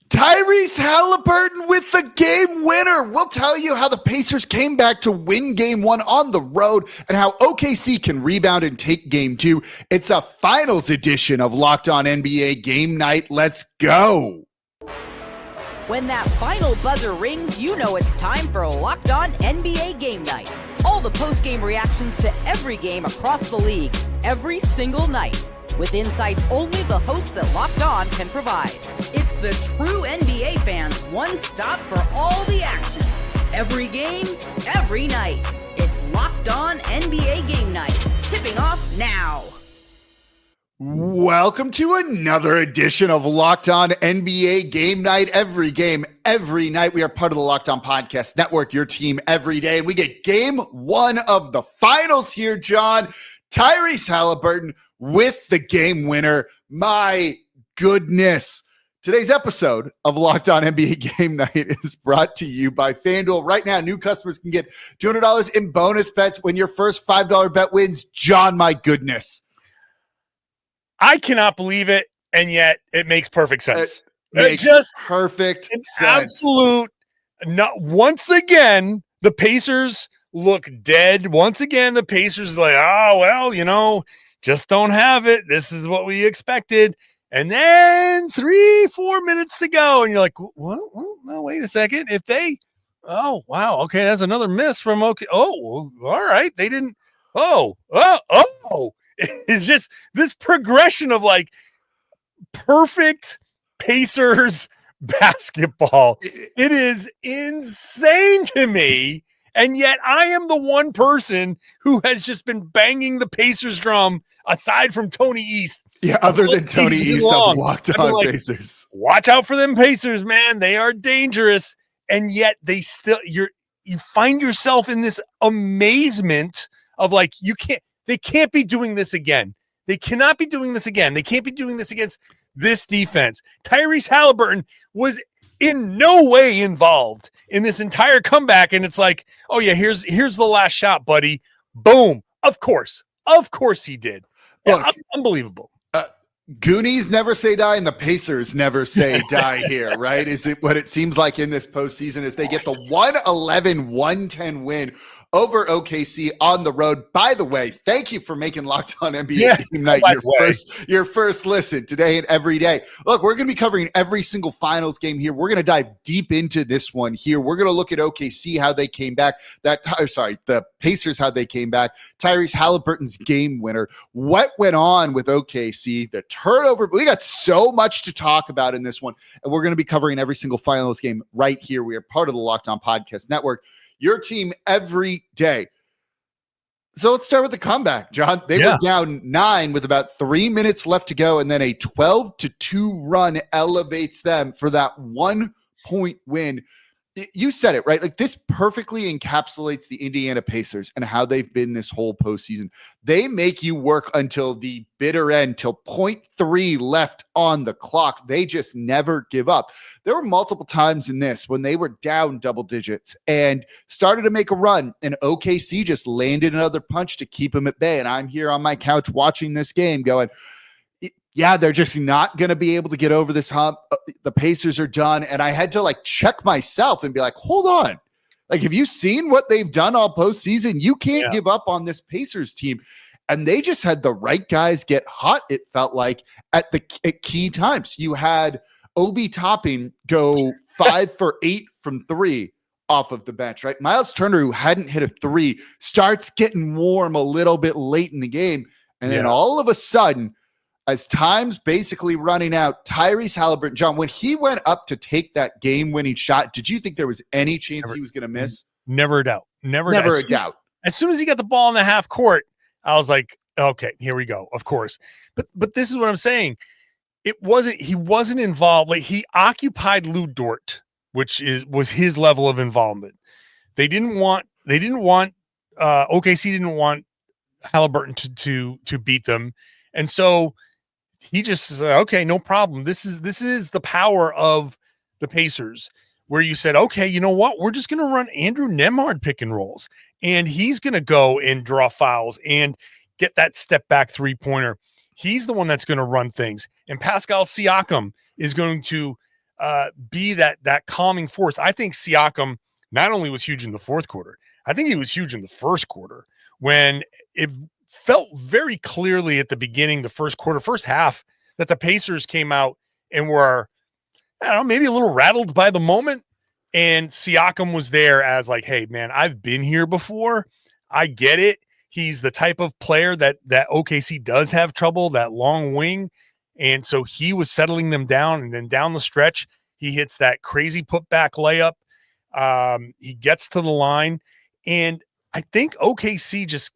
Tyrese Halliburton with the game winner. We'll tell you how the Pacers came back to win game one on the road and how OKC can rebound and take game two. It's a finals edition of Locked On NBA Game Night. Let's go. When that final buzzer rings, you know it's time for Locked On NBA Game Night. All the post-game reactions to every game across the league, every single night, with insights only the hosts at Locked On can provide. It's the true NBA fans' one stop for all the action. Every game, every night. It's Locked On NBA Game Night. Tipping off now. Welcome to another edition of Locked On NBA Game Night. Every game, every night. We are part of the Locked On Podcast Network, your team every day. And we get game one of the finals here, John. Tyrese Halliburton with the game winner. My goodness. Today's episode of Locked On NBA Game Night is brought to you by FanDuel. Right now, new customers can get $200 in bonus bets when your first $5 bet wins. John, my goodness. I cannot believe it, and yet it makes perfect sense. Makes just perfect sense. Absolute. Not once again, the Pacers look dead. Once again, the Pacers like, oh well, just don't have it. This is what we expected. And then 3-4 minutes to go, and you're like, what? Well, no, wait a second. Oh wow, okay, that's another miss from OK. Oh, well, all right, they didn't. Oh. It's just this progression of like perfect Pacers basketball. It is insane to me. And yet I am the one person who has just been banging the Pacers drum aside from Tony East. Yeah, other than Tony East of Locked On Pacers. Watch out for them Pacers, man. They are dangerous. And yet they still, you find yourself in this amazement of like, they can't be doing this again. They cannot be doing this again. They can't be doing this against this defense. Tyrese Halliburton was in no way involved in this entire comeback. And it's like, oh yeah, here's the last shot, buddy. Boom. Of course he did. Look, unbelievable. Goonies never say die, and the Pacers never say die here, right? Is it what it seems like in this postseason as they get the 111-110 win over OKC on the road. By the way, thank you for making Locked On NBA Game Night your first listen today and every day. Look, we're going to be covering every single finals game here. We're going to dive deep into this one here. We're going to look at OKC, how they came back. The Pacers, how they came back. Tyrese Halliburton's game winner. What went on with OKC? The turnover. We got so much to talk about in this one, and we're going to be covering every single finals game right here. We are part of the Locked On Podcast Network, your team every day. So let's start with the comeback, John. They were down 9 with about 3 minutes left to go, and then a 12-2 run elevates them for that 1-point win. You said it, right? Like, this perfectly encapsulates the Indiana Pacers and how they've been this whole postseason. They make you work until the bitter end, till 0.3 left on the clock. They just never give up. There were multiple times in this when they were down double digits and started to make a run, and OKC just landed another punch to keep them at bay. And I'm here on my couch watching this game going, yeah, they're just not going to be able to get over this hump. The Pacers are done. And I had to check myself and be like, hold on. Like, have you seen what they've done all postseason? You can't give up on this Pacers team. And they just had the right guys get hot, it felt like, at key times. You had Obi Toppin go 5 for 8 from 3 off of the bench, right? Miles Turner, who hadn't hit a 3, starts getting warm a little bit late in the game. And then all of a sudden, as time's basically running out, Tyrese Halliburton, John, when he went up to take that game-winning shot, did you think there was any chance he was going to miss? Never a doubt. Never a doubt. As soon as he got the ball in the half court, I was like, okay, here we go. Of course. But this is what I'm saying. He wasn't involved. Like, he occupied Lou Dort, which was his level of involvement. OKC didn't want Halliburton to beat them. And so he just said, okay, no problem. This is the power of the Pacers, where you said, okay, you know what? We're just going to run Andrew Nembhard pick and rolls, and he's going to go and draw fouls and get that step back 3-pointer. He's the one that's going to run things. And Pascal Siakam is going to be that calming force. I think Siakam not only was huge in the fourth quarter, I think he was huge in the first quarter when it felt very clearly at the beginning, the first quarter, first half, that the Pacers came out and were, I don't know, maybe a little rattled by the moment. And Siakam was there as like, hey, man, I've been here before. I get it. He's the type of player that OKC does have trouble, that long wing. And so he was settling them down. And then down the stretch, he hits that crazy putback layup. He gets to the line. And I think OKC just,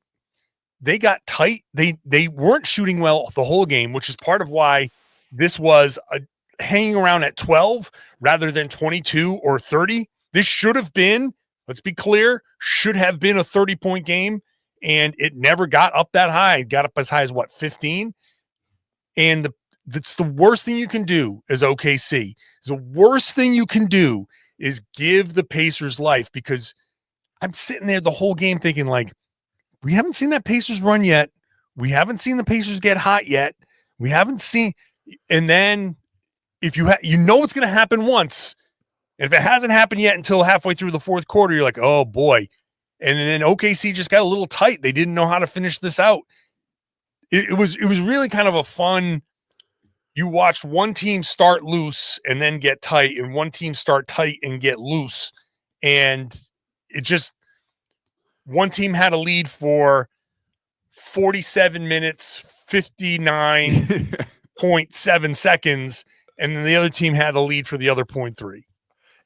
they got tight. They weren't shooting well the whole game, which is part of why this was hanging around at 12 rather than 22 or 30. This should have been, let's be clear, should have been a 30-point game, and it never got up that high. It got up as high as, 15? And that's the worst thing you can do as OKC. The worst thing you can do is give the Pacers life, because I'm sitting there the whole game thinking, like, we haven't seen that Pacers run yet. We haven't seen the Pacers get hot yet. We haven't seen, and then if you know it's going to happen once, and if it hasn't happened yet until halfway through the fourth quarter, you're like, oh boy. And then OKC just got a little tight. They didn't know how to finish this out. It was really kind of a fun. You watch one team start loose and then get tight, and one team start tight and get loose, and it just. One team had a lead for 47 minutes, 59.7 seconds, and then the other team had a lead for the other 0.3.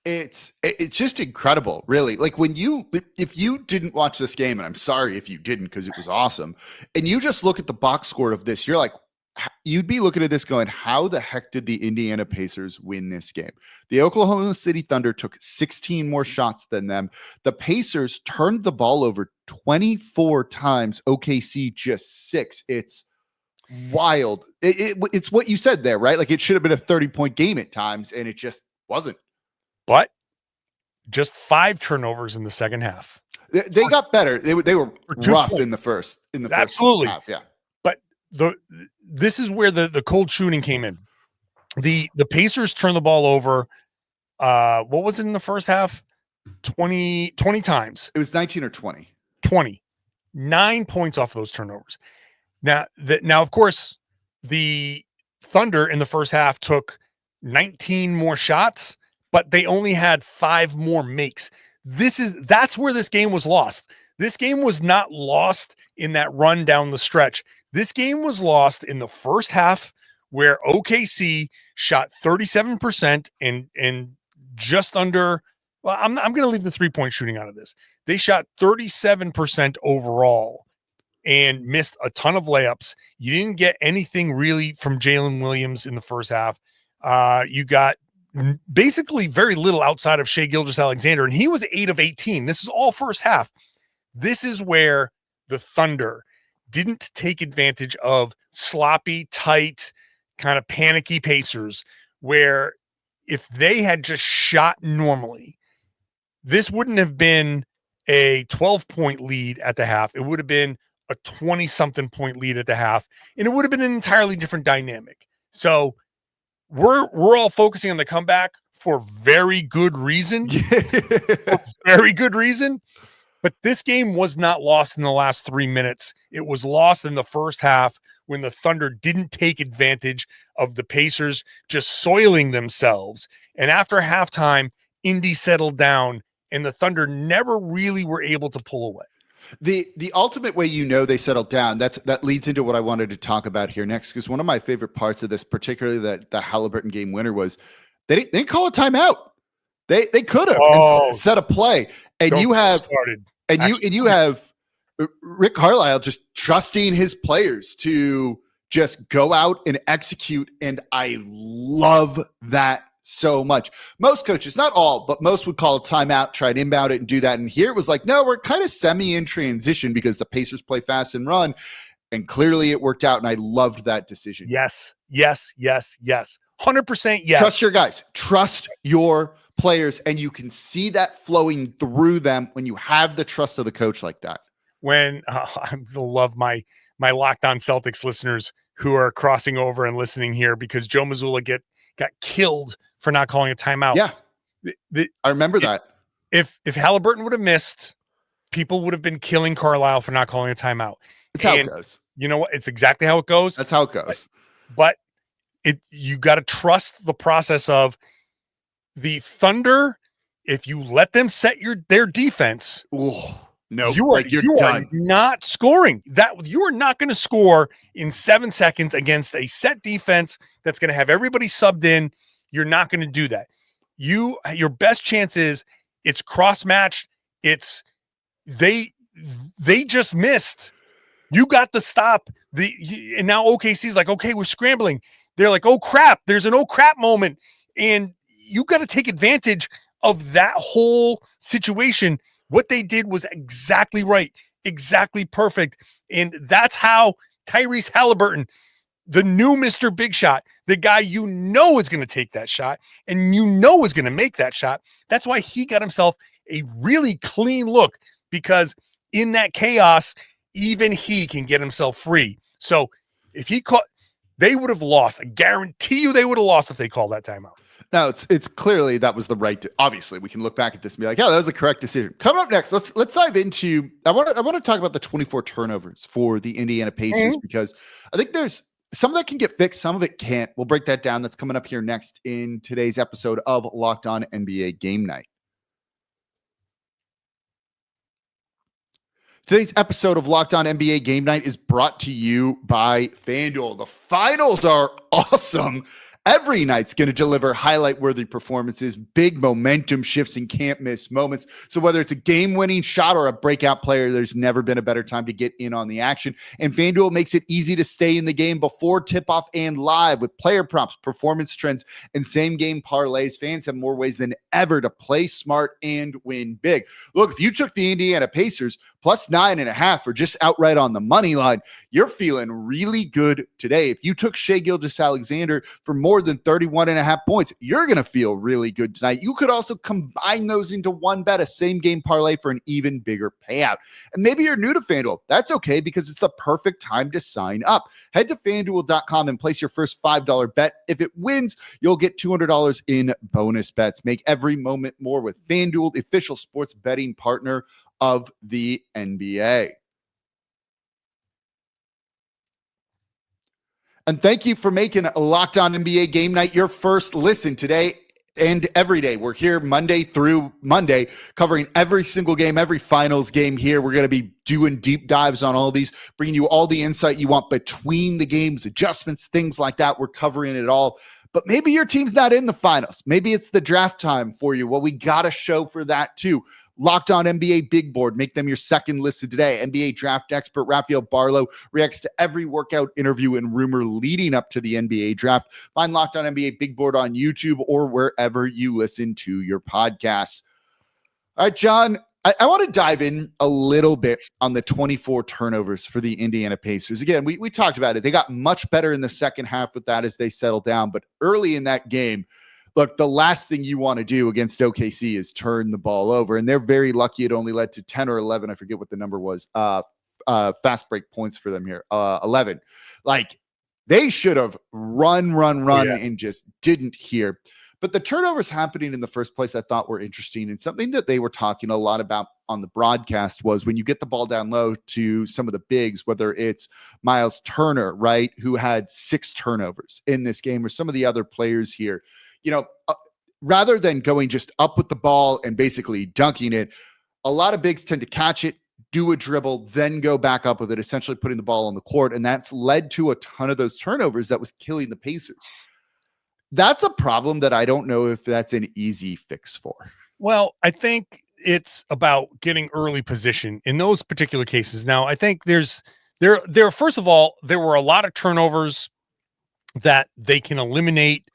It's just incredible, really. Like if you didn't watch this game, and I'm sorry if you didn't because it was awesome, and you just look at the box score of this, you're like, you'd be looking at this going, how the heck did the Indiana Pacers win this game? The Oklahoma City Thunder took 16 more shots than them. The Pacers turned the ball over 24 times. OKC just 6. It's wild. It's what you said there, right? Like, it should have been a 30-point game at times, and it just wasn't. But just 5 turnovers in the second half. They got better. They were rough in the first. Absolutely. First half, yeah. But this is where the cold shooting came in. The Pacers turned the ball over. What was it in the first half? 20 times. It was 19 or 20. 20. 9 points off those turnovers. Now, of course, the Thunder in the first half took 19 more shots, but they only had 5 more makes. That's where this game was lost. This game was not lost in that run down the stretch. This game was lost in the first half, where OKC shot 37% and just under. Well, I'm going to leave the 3-point shooting out of this. They shot 37% overall and missed a ton of layups. You didn't get anything really from Jalen Williams in the first half. You got basically very little outside of Shai Gilgeous-Alexander, and he was 8 of 18. This is all first half. This is where the Thunder didn't take advantage of sloppy, tight, kind of panicky Pacers, where if they had just shot normally, this wouldn't have been a 12-point lead at the half. It would have been a 20-something point lead at the half, and it would have been an entirely different dynamic. So we're all focusing on the comeback for very good reason. For very good reason. But this game was not lost in the last 3 minutes. It was lost in the first half when the Thunder didn't take advantage of the Pacers just soiling themselves. And after halftime, Indy settled down, and the Thunder never really were able to pull away. The ultimate way they settled down, that leads into what I wanted to talk about here next, because one of my favorite parts of this, particularly the Halliburton game winner, was they didn't call a timeout. They could have set a play, and you have Rick Carlisle just trusting his players to just go out and execute, and I love that so much. Most coaches, not all, but most would call a timeout, try to inbound it and do that. And here it was like, no, we're kind of semi in transition because the Pacers play fast and run. And clearly it worked out. And I loved that decision. Yes. 100% yes. Trust your guys. Trust your players. And you can see that flowing through them when you have the trust of the coach like that. When I love my Locked On Celtics listeners who are crossing over and listening here, because Joe Mazzulla got killed for not calling a timeout. Yeah. I remember that. If Halliburton would have missed, people would have been killing Carlisle for not calling a timeout. It's how it goes. You know what? It's exactly how it goes. That's how it goes. But you got to trust the process of the Thunder. If you let them set their defense, no, you're done. Not scoring. That you are not going to score in 7 seconds against a set defense that's going to have everybody subbed in. You're not going to do that. Your best chance is it's cross matched. It's they just missed. You got the stop. And now OKC's like, okay, we're scrambling. They're like, oh crap, there's an oh crap moment. And you got to take advantage of that whole situation. What they did was exactly right, exactly perfect. And that's how Tyrese Halliburton, the new Mr. Big Shot, the guy is going to take that shot and is going to make that shot. That's why he got himself a really clean look, because in that chaos, even he can get himself free. So if he caught, they would have lost. I guarantee you they would have lost if they called that timeout. No, it's clearly that was the right. Obviously, we can look back at this and be like, yeah, that was the correct decision. Coming up next, let's dive into. I want to talk about the 24 turnovers for the Indiana Pacers, because I think there's some of that can get fixed, some of it can't. We'll break that down. That's coming up here next in today's episode of Locked On NBA Game Night. Today's episode of Locked On NBA Game Night is brought to you by FanDuel. The finals are awesome. Every night's going to deliver highlight-worthy performances, big momentum shifts, and can't-miss moments. So whether it's a game-winning shot or a breakout player, there's never been a better time to get in on the action. And FanDuel makes it easy to stay in the game before tip-off and live with player props, performance trends, and same-game parlays. Fans have more ways than ever to play smart and win big. Look, if you took the Indiana Pacers plus 9.5 or just outright on the money line, you're feeling really good today. If you took Shai Gilgeous-Alexander for more than 31.5 points, you're going to feel really good tonight. You could also combine those into one bet, a same game parlay for an even bigger payout. And maybe you're new to FanDuel. That's okay, because it's the perfect time to sign up. Head to FanDuel.com and place your first $5 bet. If it wins, you'll get $200 in bonus bets. Make every moment more with FanDuel, the official sports betting partner of the NBA. And thank you for making a Locked On NBA Game Night your first listen today and every day. We're here Monday through Monday, covering every single game, every finals game here. We're going to be doing deep dives on all these, bringing you all the insight you want between the games, adjustments, things like that. We're covering it all. But maybe your team's not in the finals. Maybe it's the draft time for you. Well, we got a show for that too. Locked On NBA Big Board. Make them your second listen today. NBA draft expert Rafael Barlow reacts to every workout, interview, and rumor leading up to the NBA draft. Find Locked On NBA Big Board on YouTube or wherever you listen to your podcasts. All right, John, I want to dive in a little bit on the 24 turnovers for the Indiana Pacers. Again, we talked about it. They got much better in the second half with that as they settled down. But early in that game, look, the last thing you want to do against OKC is turn the ball over. And they're very lucky it only led to 10 or 11. I forget what the number was. Fast break points for them here. 11. Like, they should have run, and just didn't here. But the turnovers happening in the first place I thought were interesting. And something that they were talking a lot about on the broadcast was when you get the ball down low to some of the bigs, whether it's Miles Turner, right, who had 6 turnovers in this game, or some of the other players here. You know, rather than going just up with the ball and basically dunking it, a lot of bigs tend to catch it, do a dribble, then go back up with it, essentially putting the ball on the court. And that's led to a ton of those turnovers that was killing the Pacers. That's a problem that I don't know if that's an easy fix for. Well, I think it's about getting early position in those particular cases. Now, I think there first of all, there were a lot of turnovers that they can eliminate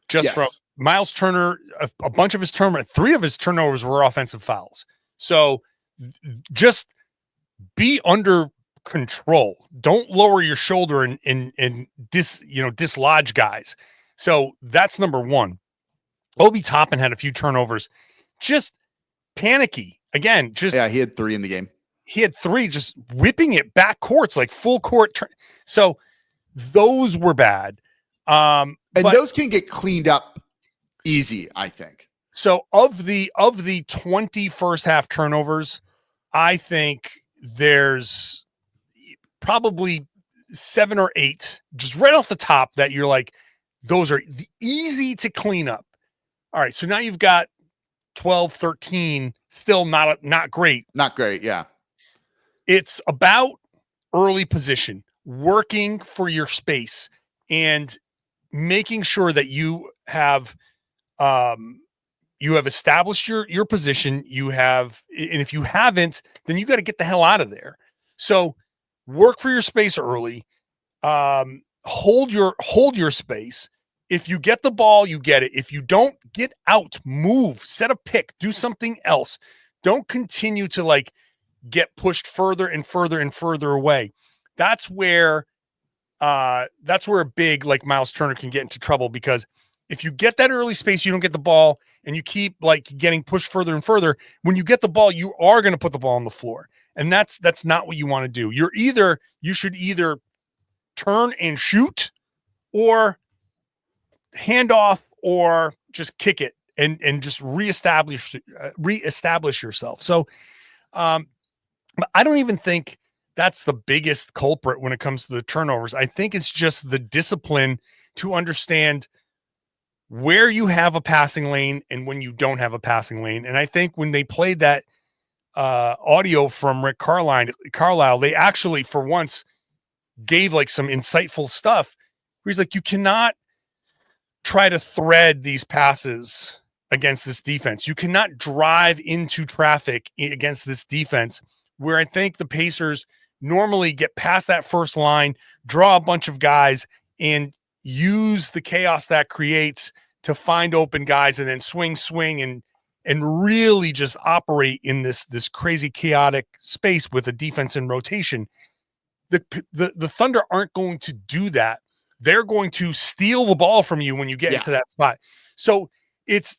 just from Miles Turner. A bunch of his 3 of his turnovers were offensive fouls. So just be under control. Don't lower your shoulder and dislodge guys. So that's number one. Obi Toppin had a few turnovers, just panicky. Again, he had 3 in the game. He had 3 just whipping it back courts, like full court. So those were bad. And those can get cleaned up Easy, I think. So of the 20 first half turnovers, I think there's probably 7 or 8 just right off the top that you're like, those are easy to clean up. All right, so now you've got 12, 13, still not great. Not great, yeah. It's about early position, working for your space, and making sure that you have established your position. And if you haven't, then you got to get the hell out of there. So work for your space early. Hold your space. If you get the ball, you get it. If you don't, get out, move, set a pick, do something else. Don't continue to like get pushed further and further and further away. That's where a big like Miles Turner can get into trouble, because if you get that early space, you don't get the ball, and you keep like getting pushed further and further. When you get the ball, you are going to put the ball on the floor, and that's not what you want to do. You should either turn and shoot, or hand off, or just kick it and just reestablish yourself. So, but I don't even think that's the biggest culprit when it comes to the turnovers. I think it's just the discipline to understand where you have a passing lane and when you don't have a passing lane. And I think when they played that audio from Rick Carlisle, they actually for once gave like some insightful stuff where he's like, you cannot try to thread these passes against this defense. You cannot drive into traffic against this defense, where I think the Pacers normally get past that first line, draw a bunch of guys, and use the chaos that creates to find open guys, and then swing and really just operate in this crazy chaotic space with a defense in rotation. The Thunder aren't going to do that. They're going to steal the ball from you when you get into that spot. So it's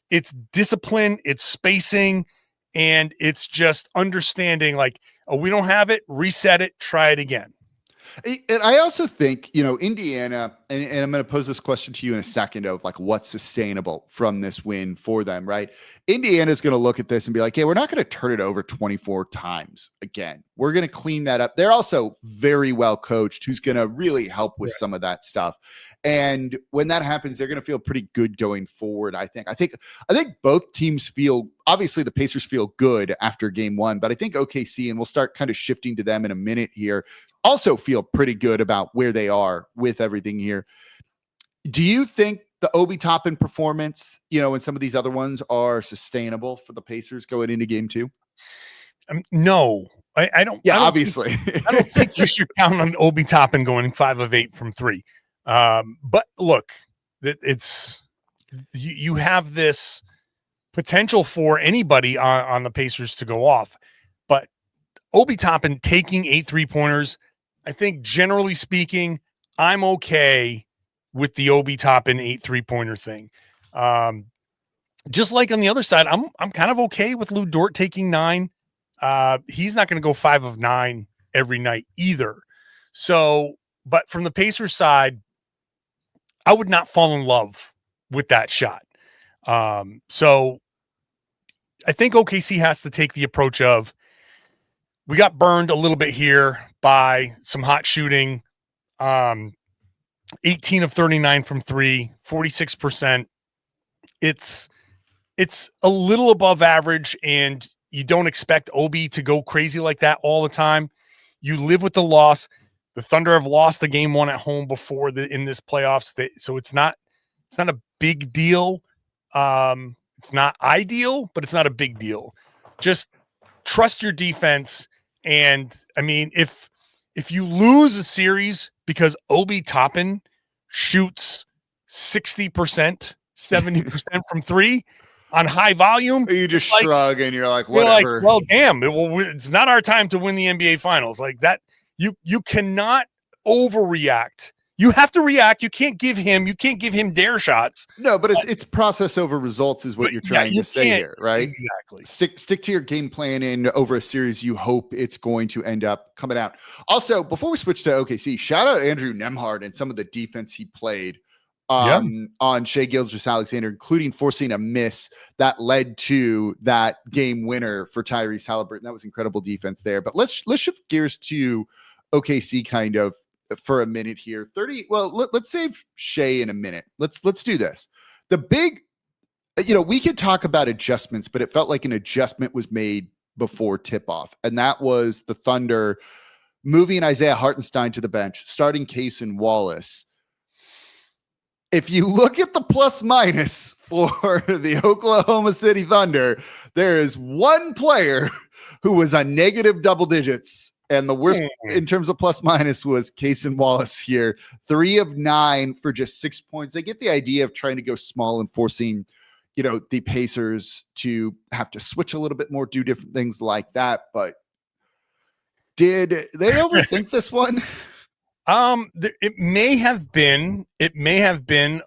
discipline, it's spacing, and it's just understanding like, oh, we don't have it, reset it, try it again. And I also think, Indiana, and I'm going to pose this question to you in a second of like what's sustainable from this win for them, right? Indiana is going to look at this and be like, hey, we're not going to turn it over 24 times again. We're going to clean that up. They're also very well coached, who's going to really help with some of that stuff. And when that happens, they're going to feel pretty good going forward. I think both teams feel, obviously the Pacers feel good after game one, but I think OKC, and we'll start kind of shifting to them in a minute here, also feel pretty good about where they are with everything here. Do you think the Obi Toppin performance, and some of these other ones are sustainable for the Pacers going into game two? No, I don't. Yeah, I don't obviously. I don't think you should count on Obi Toppin going 5 of 8 from 3. But look, it's you have this potential for anybody on the Pacers to go off, but Obi Toppin taking 8 3-pointers, I think generally speaking, I'm okay with the Obi Toppin 8 3-pointer thing. Just like on the other side, I'm kind of okay with Lou Dort taking 9. He's not going to go 5 of 9 every night either. So, but from the Pacers side, I would not fall in love with that shot. So I think OKC has to take the approach of, we got burned a little bit here by some hot shooting. 18 of 39 from 3, 46%. It's a little above average, and you don't expect Obi to go crazy like that all the time. You live with the loss. The Thunder have lost the game 1 at home before in this playoffs. So it's not a big deal. It's not ideal, but it's not a big deal. Just trust your defense. And I mean, if you lose a series because Obi Toppin shoots 60%, 70% from 3 on high volume, you just shrug and you're like, whatever. You're like, well, damn, it's not our time to win the NBA Finals. Like that, you cannot overreact. You have to react. You can't give him dare shots. No, but it's process over results is what you're trying to say here, right? Exactly. Stick to your game plan, and over a series, you hope it's going to end up coming out. Also, before we switch to OKC, shout out Andrew Nembhard and some of the defense he played on Shai Gilgeous-Alexander, including forcing a miss that led to that game winner for Tyrese Halliburton. That was incredible defense there. But let's shift gears to OKC kind of for a minute here. Let's save Shai in a minute. Let's do this. The big, we could talk about adjustments, but it felt like an adjustment was made before tip-off, and that was the Thunder moving Isaiah Hartenstein to the bench, starting Cason Wallace. If you look at the plus minus for the Oklahoma City Thunder, there is one player who was on negative double digits, and the worst in terms of plus minus was Cason Wallace here. 3 of 9 for just 6 points. I get the idea of trying to go small and forcing, the Pacers to have to switch a little bit more, do different things like that. But did they overthink this one? It may have been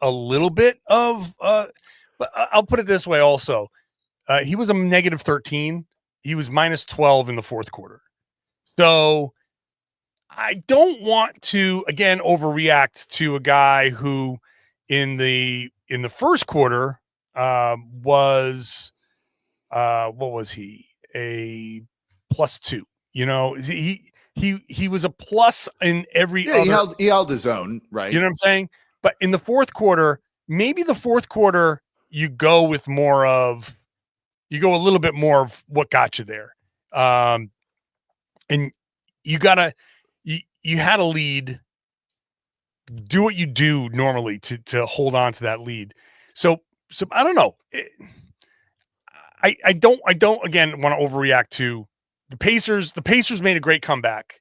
a little bit of, but I'll put it this way also. He was a negative 13. He was minus 12 in the fourth quarter. So I don't want to, again, overreact to a guy who in the first quarter was, what was he? A +2, He was a plus in every other. He held his own, right? You know what I'm saying? But in the fourth quarter, maybe the fourth quarter, you go a little bit more of what got you there. And you had a lead, do what you do normally to hold on to that lead. So I don't know. I don't again want to overreact to the Pacers. The Pacers made a great comeback.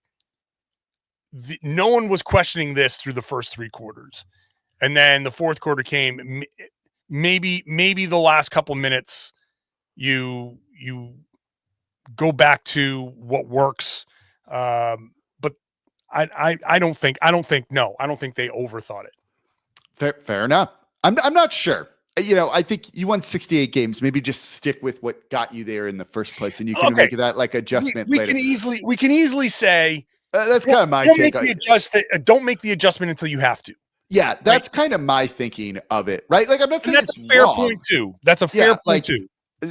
No one was questioning this through the first 3 quarters. And then the fourth quarter came. Maybe the last couple minutes you go back to what works. But I don't think they overthought it. Fair enough. I'm not sure. I think you won 68 games. Maybe just stick with what got you there in the first place, and you can make that like adjustment we later. We can easily say that's kind of my take. Don't make the adjustment until you have to. Yeah, that's kind of my thinking of it, right? Like I'm not saying that's a fair point too. That's a fair point too.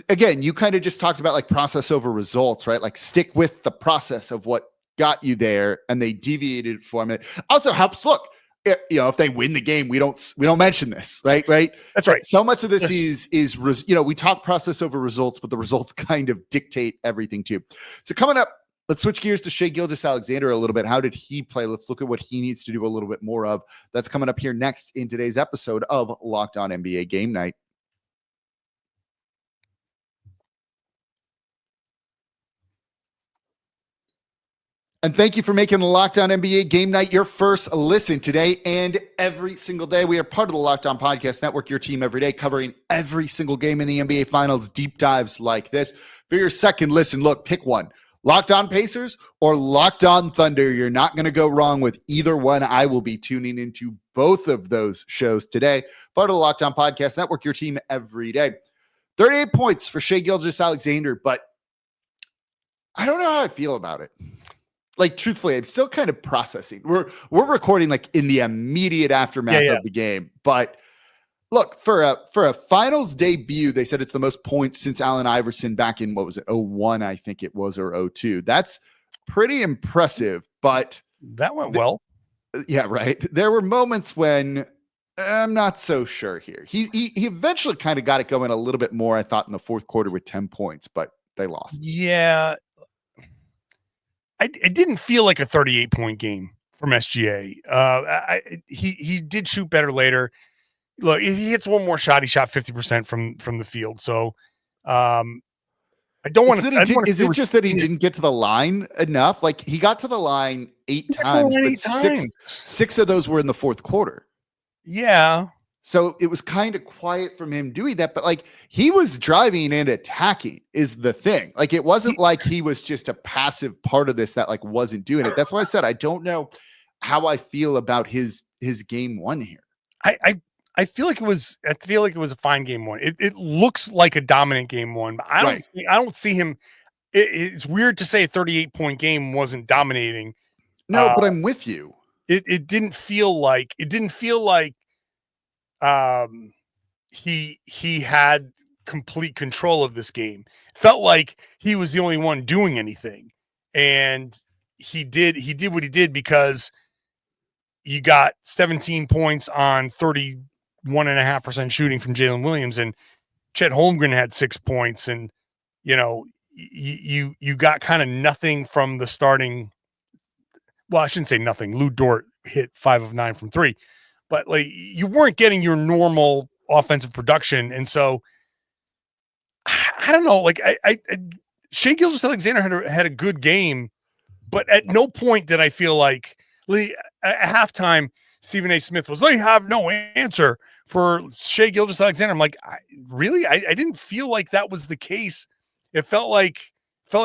Again, you kind of just talked about like process over results, right? Like stick with the process of what got you there, and they deviated from it. Also helps. Look, if they win the game, we don't mention this, right? That's right. So much of this is we talk process over results, but the results kind of dictate everything too. So coming up, let's switch gears to Shai Gilgeous-Alexander a little bit. How did he play? Let's look at what he needs to do a little bit more of. That's coming up here next in today's episode of Locked On NBA Game Night. And thank you for making the Locked On NBA Game Night your first listen today and every single day. We are part of the Locked On Podcast Network, your team every day, covering every single game in the NBA Finals, deep dives like this. For your second listen, look, pick one. Locked On Pacers or Locked On Thunder. You're not going to go wrong with either one. I will be tuning into both of those shows today. Part of the Locked On Podcast Network, your team every day. 38 points for Shai Gilgeous-Alexander, but I don't know how I feel about it. Like, truthfully, I'm still kind of processing. We're recording like in the immediate aftermath of the game. But look, for a finals debut, they said it's the most points since Allen Iverson back in, what was it, 01, I think it was, or 02. That's pretty impressive. But that went well. Yeah, right. There were moments when I'm not so sure here. He eventually kind of got it going a little bit more, I thought, in the fourth quarter with 10 points, but they lost. Yeah. It didn't feel like a 38-point game from SGA. He did shoot better later. Look, if he hits one more shot, he shot 50% from the field. So I don't want to. Is it just that he didn't get to the line enough? Like, he got to the line 8 times, but six of those were in the fourth quarter. Yeah. So it was kind of quiet from him doing that, but like he was driving and attacking is the thing. Like it wasn't like he was just a passive part of this that like wasn't doing it. That's why I said I don't know how I feel about his game one here. I feel like it was a fine game one. It looks like a dominant game one, but I don't see him. It's weird to say a 38-point game wasn't dominating. No, but I'm with you. It didn't feel like he had complete control of this game. Felt like he was the only one doing anything. And he did what he did because you got 17 points on 31.5% shooting from Jalen Williams, and Chet Holmgren had 6 points, and you got kind of nothing from the starting. Well, I shouldn't say nothing. Lou Dort hit 5 of 9 from 3, but like you weren't getting your normal offensive production, and so I don't know. Like I Shai Gilgeous-Alexander had a good game, but at no point did I feel like at halftime Stephen A. Smith was, they have no answer for Shai Gilgeous-Alexander. I'm like, really? I didn't feel like that was the case. It felt like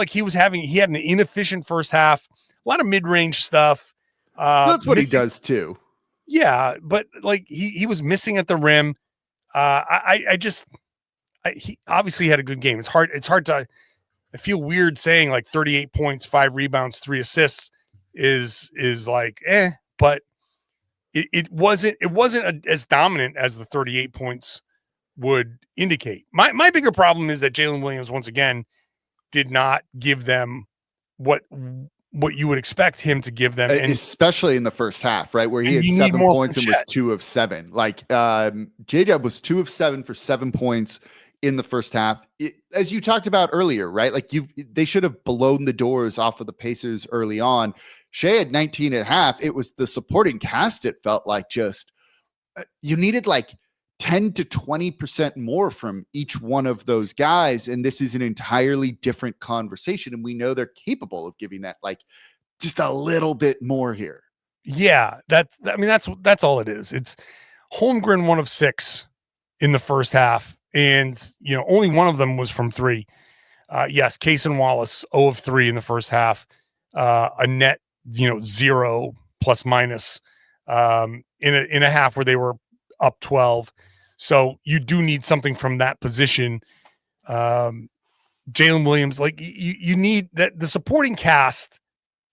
he had an inefficient first half, a lot of mid-range stuff. That's what he does too. Yeah, but like he was missing at the rim. He obviously had a good game. It's hard to, I feel weird saying like 38 points, 5 rebounds, 3 assists is like, but it wasn't as dominant as the 38 points would indicate. My bigger problem is that Jalen Williams, once again, did not give them what you would expect him to give them, and especially in the first half, right, where he had 7 points and was 2 of 7. Like J-Dub was 2 of 7 for 7 points in the first half. As you talked about earlier, right? Like they should have blown the doors off of the Pacers early on. Shai had 19 at half. It was the supporting cast. It felt like just you needed like 10 to 20% more from each one of those guys. And this is an entirely different conversation. And we know they're capable of giving that like just a little bit more here. Yeah, that's all it is. It's Holmgren 1 of 6 in the first half. And, only one of them was from 3. Yes, Cason Wallace 0 of 3 in the first half. A net, 0 plus minus in a half where they were up 12. So you do need something from that position. Jalen Williams, like you need that. The supporting cast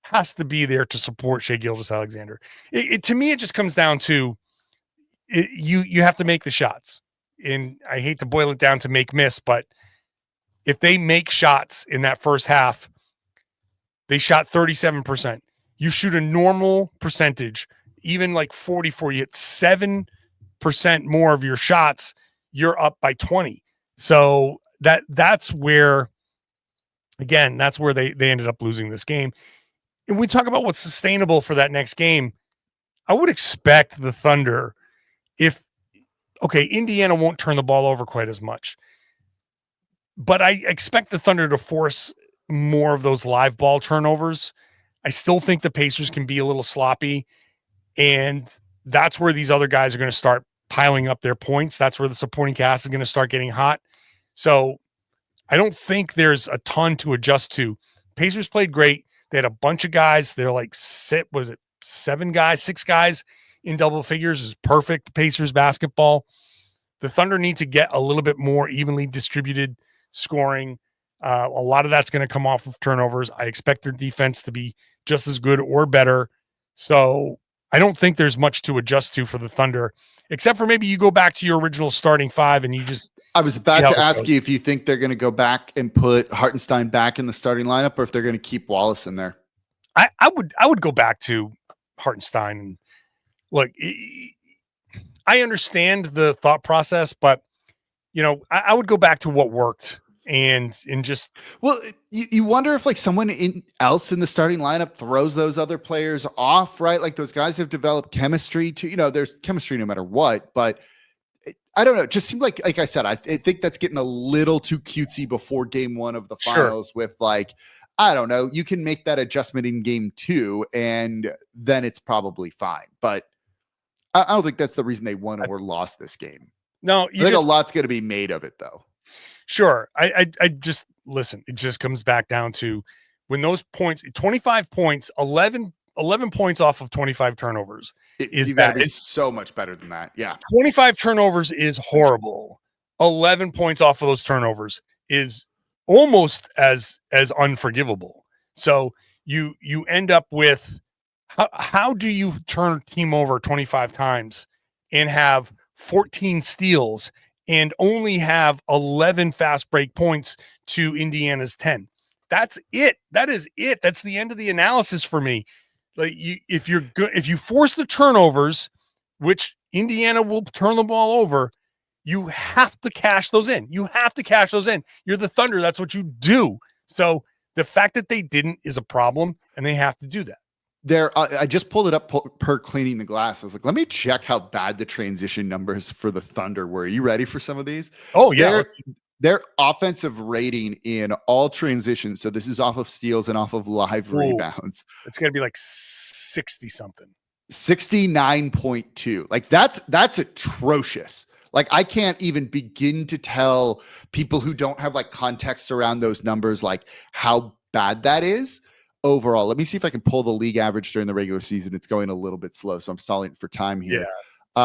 has to be there to support Shai Gilgeous-Alexander. To me, it just comes down to you have to make the shots. And I hate to boil it down to make miss, but if they make shots in that first half, they shot 37%. You shoot a normal percentage, even like 44, you hit 7% more of your shots, you're up by 20. So that's where, again, that's where they ended up losing this game. And we talk about what's sustainable for that next game. I would expect the Thunder, Indiana won't turn the ball over quite as much, but I expect the Thunder to force more of those live ball turnovers. I still think the Pacers can be a little sloppy, and that's where these other guys are going to start piling up their points. That's where the supporting cast is going to start getting hot. So I don't think there's a ton to adjust to. Pacers played great. They had a bunch of guys. They're like 6 guys in double figures is perfect Pacers basketball. The Thunder need to get a little bit more evenly distributed scoring. A lot of that's going to come off of turnovers. I expect their defense to be just as good or better. So I don't think there's much to adjust to for the Thunder, except for maybe you go back to your original starting 5 and you just. I was about to ask you if you think they're going to go back and put Hartenstein back in the starting lineup, or if they're going to keep Wallace in there. I would go back to Hartenstein. And look, I understand the thought process, but I would go back to what worked and just. Well, you wonder if like someone else in the starting lineup throws those other players off, right? Like those guys have developed chemistry to, there's chemistry no matter what, but I don't know. It just seemed like I said, I think that's getting a little too cutesy before game 1 of the finals. Sure. With like, I don't know, you can make that adjustment in game 2 and then it's probably fine. But I don't think that's the reason they won or lost this game. No, I think a lot's going to be made of it though. Sure. I just listen, it just comes back down to when those points, 25 points, 11 points off of 25 turnovers is you gotta be so much better than that. Yeah. 25 turnovers is horrible. 11 points off of those turnovers is almost as unforgivable. So you end up with how do you turn a team over 25 times and have 14 steals and only have 11 fast break points to Indiana's 10. That's it. That is it. That's the end of the analysis for me. Like if you force the turnovers, which Indiana will turn the ball over, you have to cash those in. You have to cash those in. You're the Thunder. That's what you do. So the fact that they didn't is a problem, and they have to do that. I just pulled it up per Cleaning the Glass. I was like, let me check how bad the transition numbers for the Thunder were. Are you ready for some of these? Oh, yeah. Their offensive rating in all transitions, so this is off of steals and off of live rebounds. It's going to be like 60 something. 69.2. Like that's atrocious. Like I can't even begin to tell people who don't have like context around those numbers, like how bad that is overall. Let me see if I can pull the league average during the regular season. It's going a little bit slow, so I'm stalling for time here. Yeah.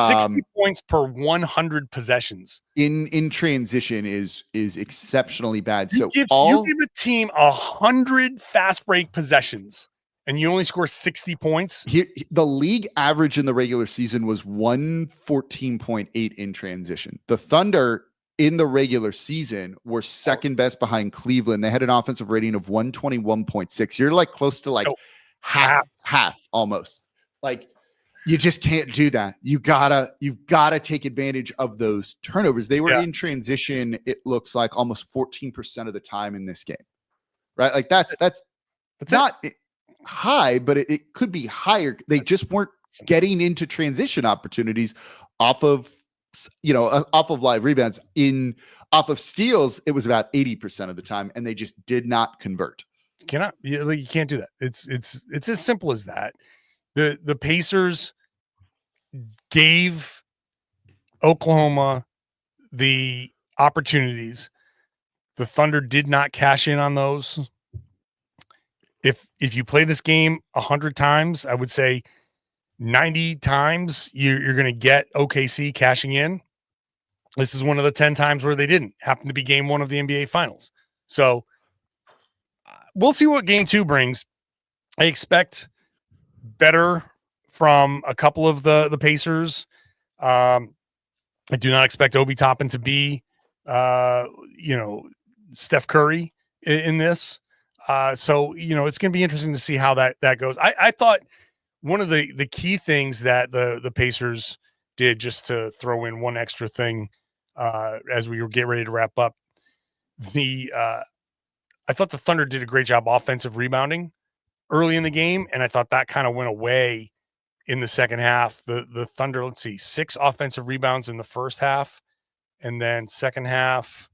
60 points per 100 possessions in transition is exceptionally bad. You give a team 100 fast break possessions and you only score 60 points. The league average in the regular season was 114.8 in transition. The Thunder in the regular season were second best behind Cleveland. They had an offensive rating of 121.6. You're like close to like half almost. Like you just can't do that. You've gotta take advantage of those turnovers. They were in transition, it looks like almost 14% of the time in this game. Right? Like that's not high, but it could be higher. They just weren't getting into transition opportunities off of live rebounds. Off of steals, it was about 80% of the time, and they just did not convert. You can't do that. It's as simple as that. The Pacers gave Oklahoma the opportunities. The Thunder did not cash in on those. If you play this game 100 times, I would say 90 times you're going to get OKC cashing in. This is one of the 10 times where they didn't. Happen to be game 1 of the NBA Finals. So we'll see what game 2 brings. I expect better from a couple of the Pacers. I do not expect Obi Toppin to be, Steph Curry in this. So it's going to be interesting to see how that goes. I thought one of the key things that the Pacers did, just to throw in one extra thing as we were getting ready to wrap up, I thought the Thunder did a great job offensive rebounding early in the game, and I thought that kind of went away in the second half. The Thunder, 6 offensive rebounds in the first half, and then second half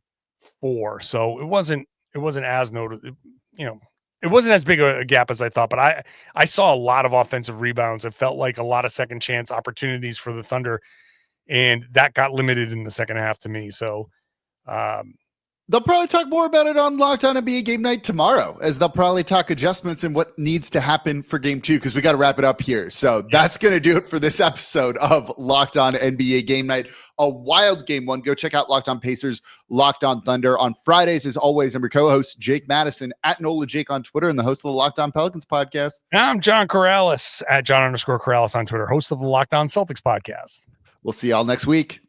4. So it wasn't as noted. It wasn't as big a gap as I thought, but I saw a lot of offensive rebounds. It felt like a lot of second chance opportunities for the Thunder, and that got limited in the second half to me. So they'll probably talk more about it on Locked On NBA Game Night tomorrow, as they'll probably talk adjustments and what needs to happen for game 2, because we got to wrap it up here. So that's going to do it for this episode of Locked On NBA Game Night. A wild game 1. Go check out Locked On Pacers, Locked On Thunder on Fridays. As always, I'm your co-host, Jake Madison, at Nola Jake on Twitter, and the host of the Locked On Pelicans podcast. I'm John Karalis, at John_Karalis on Twitter, host of the Locked On Celtics podcast. We'll see y'all next week.